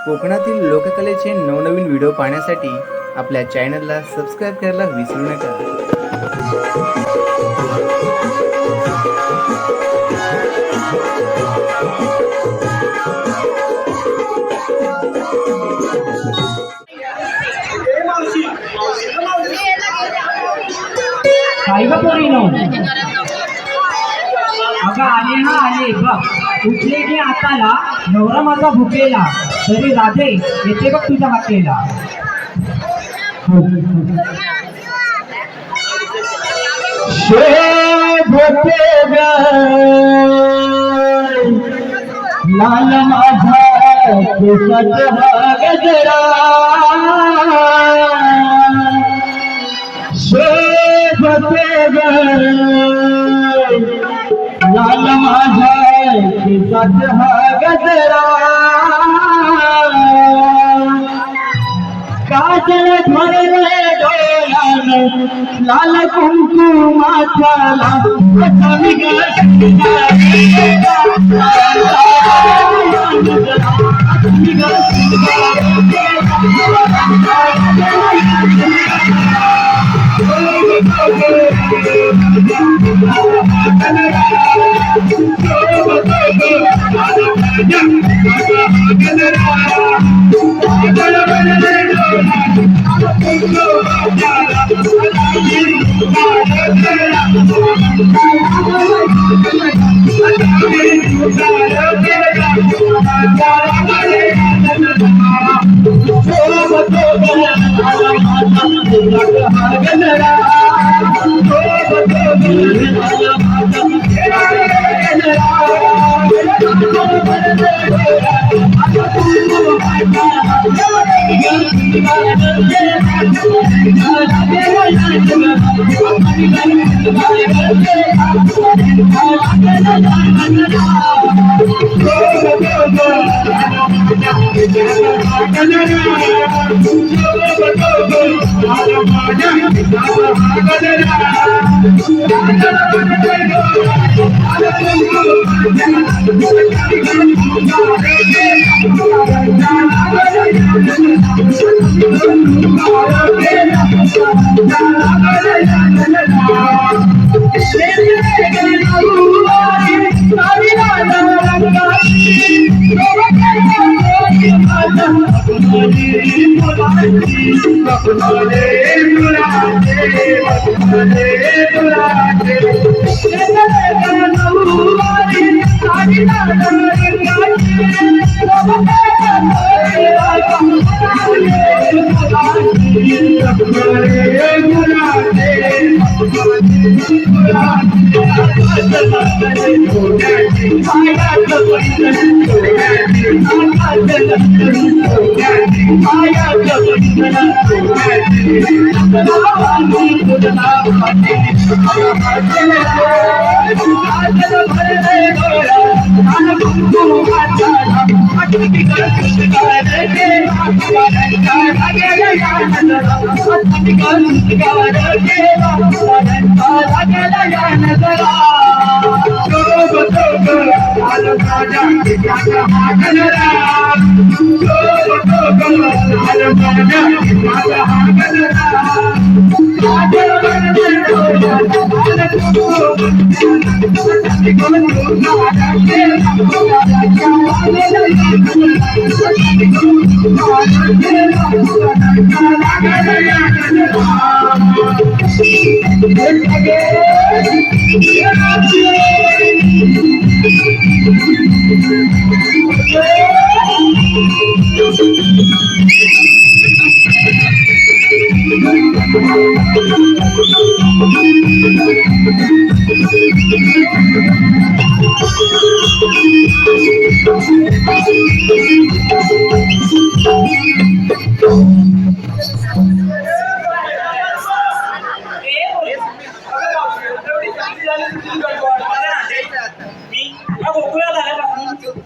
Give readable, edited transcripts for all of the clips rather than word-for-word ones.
कोकणातील लोककलेचे नवनवीन व्हिडिओ पाहण्यासाठी आपल्या चॅनलला सबस्क्राईब करायला विसरू नका. काय ग पोरीनो, अगं आले ना आले बघ. उठले की आताला नवरा माझा भुकेला, तरी राधे येते बघ तुझ्या हाकेला. लाल माझा गजरा लाल माझा केसात हा गजरा, काजल भरले डोळ्यानं लाल कुंकुमाच्याला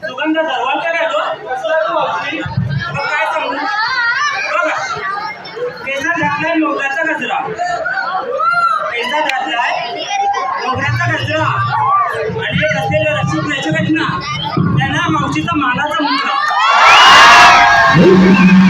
सुगंध दरवाजा काय तो काय सांगू केसात घातलाय मोगऱ्याचा गजरा, केसात घातलाय मोगऱ्याचा गजरा आणि एक असलेलं रसिक प्रेक्षक आहेत ना, त्यांना मावशीचा मानाचा मुलगा हं?